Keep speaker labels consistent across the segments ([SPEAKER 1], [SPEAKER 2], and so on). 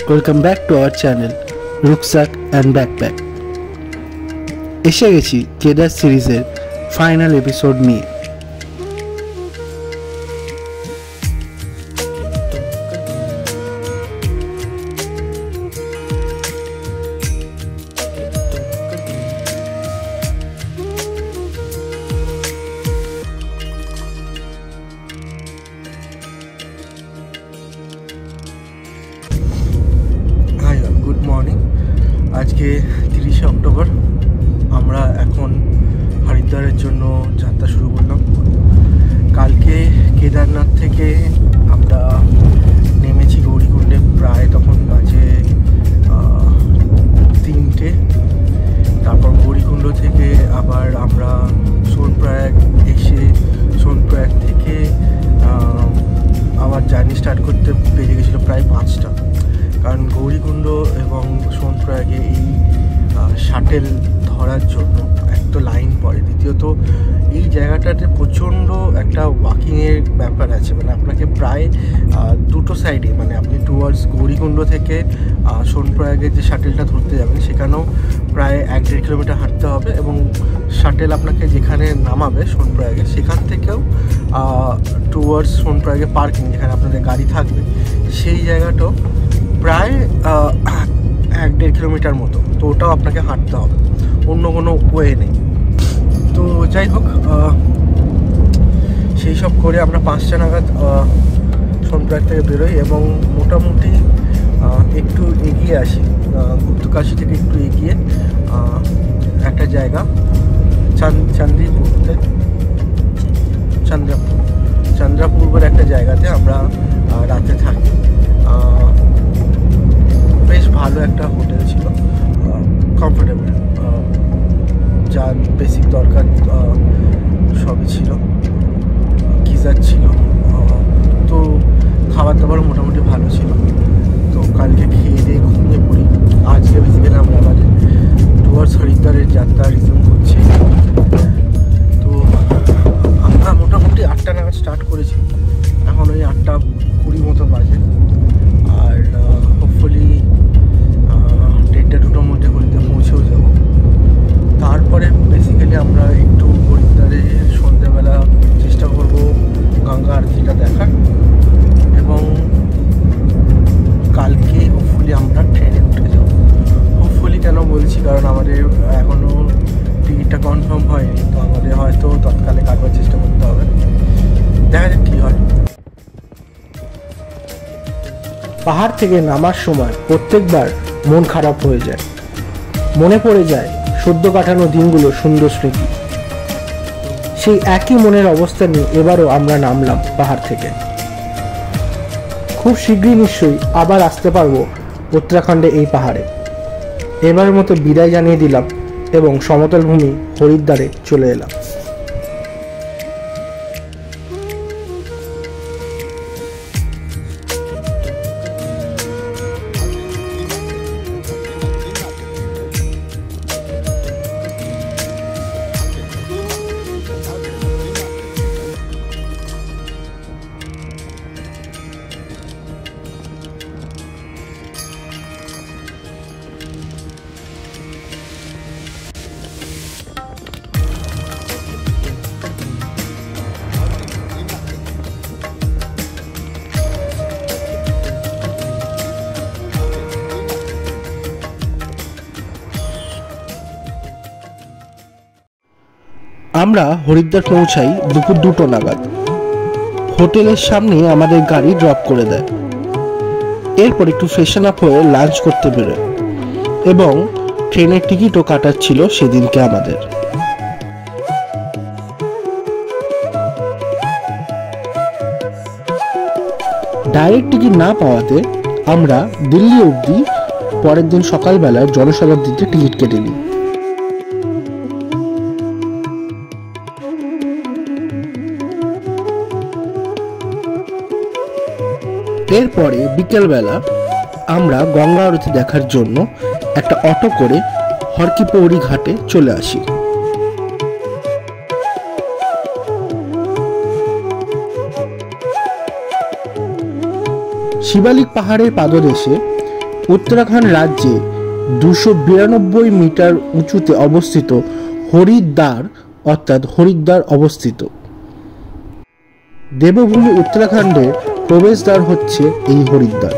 [SPEAKER 1] Welcome back to our channel rucksack and backpack. এসে গেছি কেদার সিরিজের ফাইনাল এপিসোড নিয়ে। Good morning. আজকে 30শে অক্টোবর। আমরা এখন হরিদ্বারের জন্য যাত্রা শুরু করলাম। কালকে কেদারনাথ থেকে আমরা নেমেছি গৌরীকুণ্ডে, প্রায় তখন বাজে 3টে। তারপর গৌরীকুণ্ড থেকে আবার আমরা সোনপ্রয়াগ এসে সোনপ্রয়াগ থেকে আবার জার্নি স্টার্ট করতে বেজে গেছিলো প্রায় 5টা। কারণ গৌরীকুণ্ড এবং সোনপ্রয়াগে এই শাটেল ধরার জন্য এক তো লাইন পড়ে, দ্বিতীয়ত এই জায়গাটাতে প্রচণ্ড একটা ওয়াকিংয়ের ব্যাপার আছে। মানে আপনাকে প্রায় দুটো সাইডে, মানে আপনি টুয়ার্ডস গৌরীকুণ্ড থেকে সোনপ্রয়াগের যে শাটেলটা ধরতে যাবেন সেখানেও প্রায় 1-1.5 কিলোমিটার হাঁটতে হবে, এবং শাটেল আপনাকে যেখানে নামাবে সোনপ্রয়াগে সেখান থেকেও টুয়ার্ডস সোনপ্রয়াগে পার্কিং, যেখানে আপনাদের গাড়ি থাকবে, সেই জায়গাটাও প্রায় 1-1.5 কিলোমিটার মতো। তো ওটাও আপনাকে হাঁটতে হবে, অন্য কোনো ওয়ে নেই। তো যাই হোক, সেই সব করে আমরা 5টা নাগাদ সোনপ্রয়াগ থেকে বেরোই এবং মোটামুটি একটু এগিয়ে আসি, গুপ্তকাশী থেকে একটু এগিয়ে একটা জায়গা চন্দ্রাপুর বলে একটা জায়গাতে আমরা রাতে থাকি। বেশ ভালো একটা হোটেল ছিল, কমফোর্টেবল, যা বেসিক দরকার সবই ছিল, গিজার ছিল, তো খাবার দাবার মোটামুটি ভালো ছিল। তো কালকে খেয়ে দিয়ে ঘুমিয়ে পড়ি। আজকে বেসিক্যালি আমরা আমাদের টুয়ার্ডস হরিদ্বারের যাত্রা রিজিউম করছি। তো আমরা মোটামুটি 8টা নাগাদ স্টার্ট করেছি, এখন ওই 8:20 মতো বাজে। আর হোপফুলি 1:30-2টোর মধ্যে হরিদ্বার পৌঁছেও যাব। তারপরে বেসিক্যালি আমরা একটু হরিদ্বারে সন্ধ্যেবেলা চেষ্টা করব গঙ্গা আরতিটা দেখার, এবং কালকে হোপফুলি আমরা ট্রেনে উঠে যাব। হোপফুলি কেন বলছি, কারণ আমাদের এখনও টিকিটটা কনফার্ম হয়নি, তো আমাদের হয়তো তৎকালে কাটবার চেষ্টা করতে হবে। দেখা যাক কী হয়।
[SPEAKER 2] পাহাড় থেকে নামার সময় প্রত্যেকবার মন খারাপ হয়ে যায়, মনে পড়ে যায় সদ্য কাটানো দিনগুলো সুন্দর স্মৃতি। সেই একই মনের অবস্থা নিয়ে এবারও আমরা নামলাম পাহাড় থেকে। খুব শীঘ্রই নিশ্চয়ই আবার আসতে পারবো উত্তরাখণ্ডে এই পাহাড়ে। এবারের মতো বিদায় জানিয়ে দিলাম এবং সমতল ভূমি হরিদ্বারে চলে এলাম।
[SPEAKER 1] আমরা হরিদ্বার পৌঁছাই দুপুর 2টো নাগাদ। হোটেলের সামনে আমাদের গাড়ি ড্রপ করে দেয়। এরপর একটু ফ্রেশন আপ হয়ে লাঞ্চ করতে বেরোয়, এবং ট্রেনের টিকিটও কাটার ছিল সেদিনকে আমাদের। ডাইরেক্ট টিকিট না পাওয়াতে আমরা দিল্লি অবধি পরের দিন সকালবেলায় জনশতাব্দীতে টিকিট কেটে নিই। এরপরে বিকেলবেলা আমরা গঙ্গা আরতি দেখার জন্য একটা অটো করে হরকিপৌরি ঘাটে চলে আসি। শিবালিক পাহাড়ের পাদদেশে
[SPEAKER 2] उत्तराखंड राज्य 292 मीटर उঁচুতে অবস্থিত হরিদ্বার অর্থাৎ হরিদ্বার অবস্থিত। দেবভূমি উত্তরাখণ্ডের প্রবেশদ্বার হচ্ছে এই হরিদ্বার।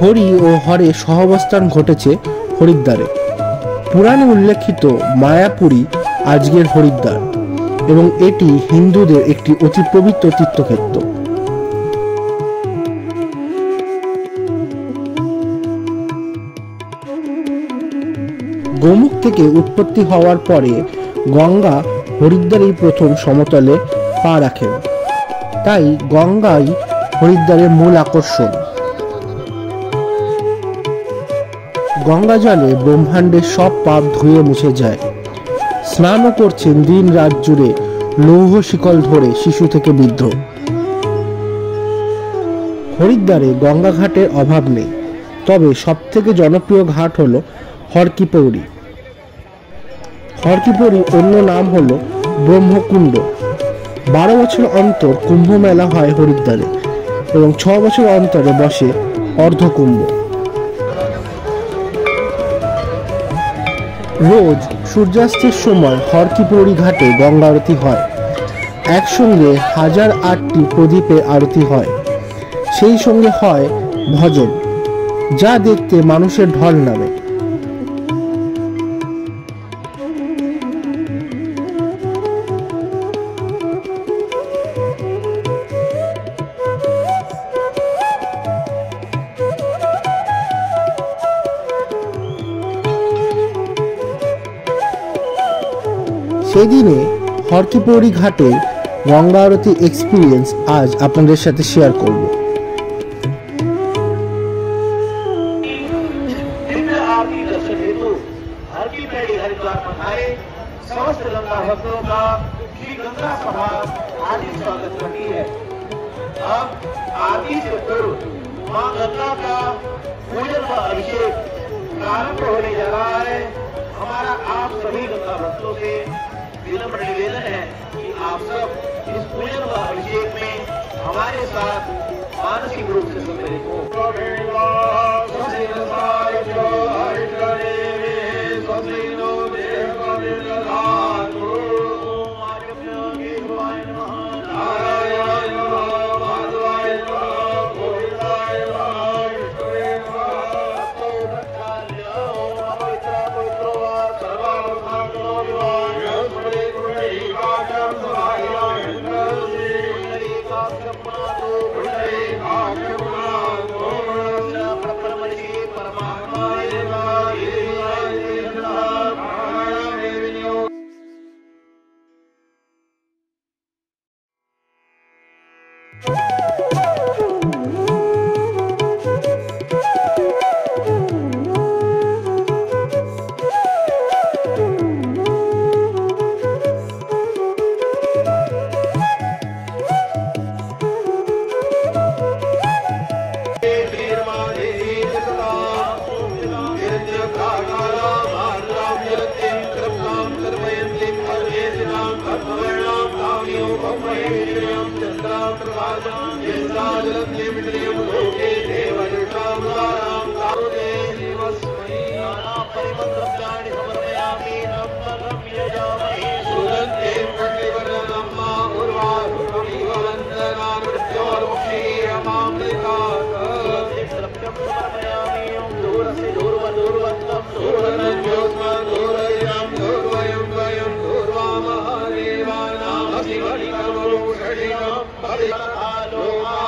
[SPEAKER 2] হরি ও হরে সহাবস্থান ঘটেছে হরিদ্বারে। পুরাণে উল্লেখিত মায়াপুরী আজকের হরিদ্বার এবং এটি হিন্দুদের একটি অতি পবিত্র তীর্থক্ষেত্র। গোমুখ থেকে উৎপত্তি হওয়ার পরে গঙ্গা হরিদ্বারেই প্রথম সমতলে পা রাখেন, তাই গঙ্গাই হরিদ্বারের মূল আকর্ষণ। গঙ্গা জলে ব্রহ্মাণ্ডের সব পাপ ধুয়ে মুছে যায়। স্নানও করছেন দিন রাত জুড়ে লৌহ শিকল ধরে শিশু থেকে বৃদ্ধ। হরিদ্বারে গঙ্গা ঘাটের অভাব নেই, তবে সবথেকে জনপ্রিয় ঘাট হলো হরকিপৌরি। হরকিপৌরি অন্য নাম হলো ব্রহ্মকুণ্ড। 12 বছর অন্তর কুম্ভ মেলা হয় হরিদ্বারে এবং 6 বছর অন্তরে বসে অর্ধকুম্ভ। রোজ সূর্যাস্তের সময় হরকিপৌরি ঘাটে গঙ্গা আরতি হয়। একসঙ্গে 1008টি প্রদীপের আরতি হয়। সেই সঙ্গে হয় ভজন, যা দেখতে মানুষের ঢল নামে। সেদিনে হরকিপৌরি ঘাটে গঙ্গা আরতি এক্সপিরিয়েন্স আজ আপনাদের সাথে শেয়ার করব।
[SPEAKER 3] समस्त गंगा भक्तों का श्री गंगा सभा आदि स्वागत करती है। अब आदि से पूर्व मां गंगा का पूजन व अभिषेक प्रारंभ होने जा रहा है। हमारा आप सभी गंगा भक्तों से विनम्र निवेदन है कि आप सब इस पूजन व अभिषेक में हमारे साथ मानसिक रूप से सम्मिलित हो।
[SPEAKER 4] Hare Hare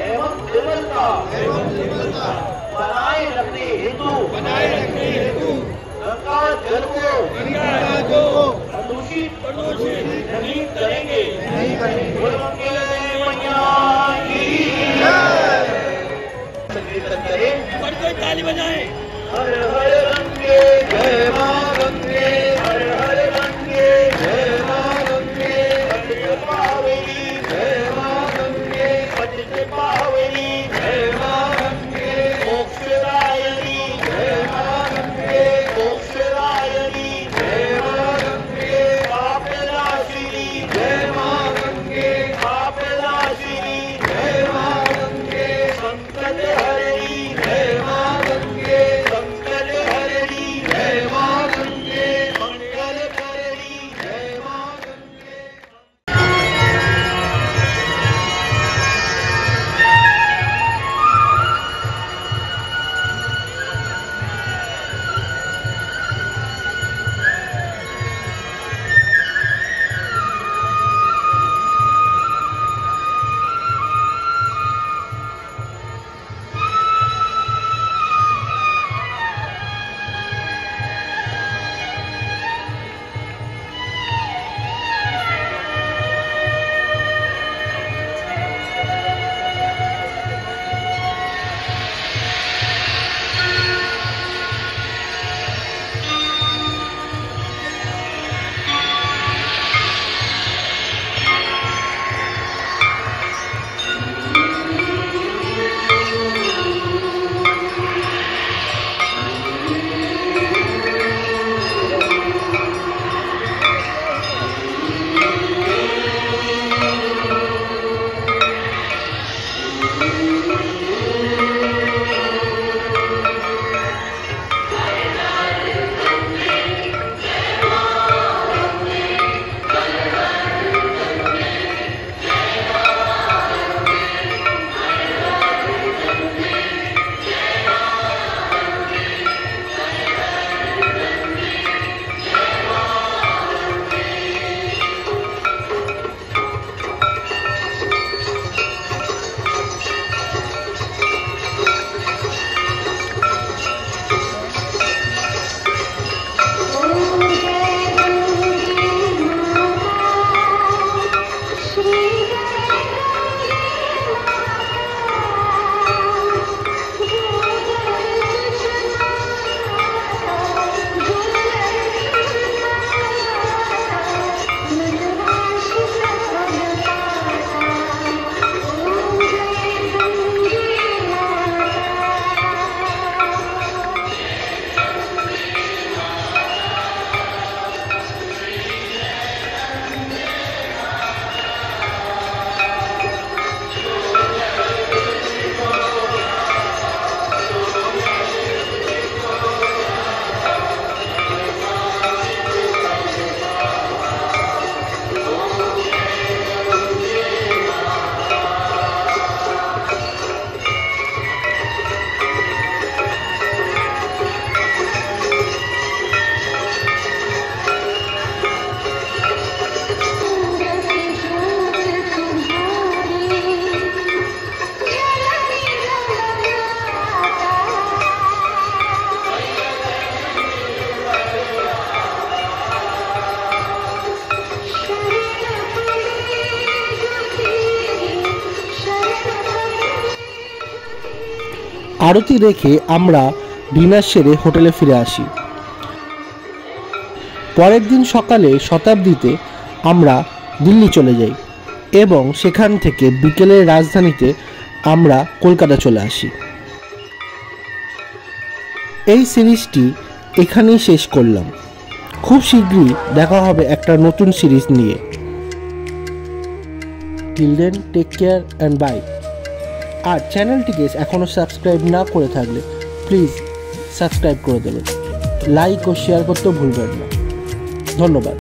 [SPEAKER 3] एवं निर्मलता बनाए रखने हेतु गंगा जल को प्रदूषित नहीं करेंगे। ताली बजाएं। हर हर गंगे जय मां गंगे, हर हर गंगे जय मां गंगे, पतित पावनी जय मां गंगे, पतित पावनी जय मां गंगे, मोक्षदायिनी जय मां गंगे, मोक्षदायिनी जय मां गंगे, पापनाशिनी जय मां गंगे, पापनाशिनी जय मां गंगे, संकट हरणी जय मां गंगे, संकट हरणी जय मां गंगे, मंगल करणी जय मां गंगे।
[SPEAKER 2] আরতি রেখে আমরা ডিনার সেরে হোটেলে ফিরে আসি। পরের দিন সকালে শতাব্দীতে আমরা দিল্লি চলে যাই এবং সেখান থেকে বিকেলের রাজধানীতে আমরা কলকাতা চলে আসি। এই সিরিজটি এখানেই শেষ করলাম। খুব শীঘ্রই দেখা হবে একটা নতুন সিরিজ নিয়ে। Till then take care and bye. আর চ্যানেলটিকে এখনও সাবস্ক্রাইব না করে থাকলে প্লিজ সাবস্ক্রাইব করে দেবেন, লাইক ও শেয়ার করতেও ভুলবেন না। ধন্যবাদ।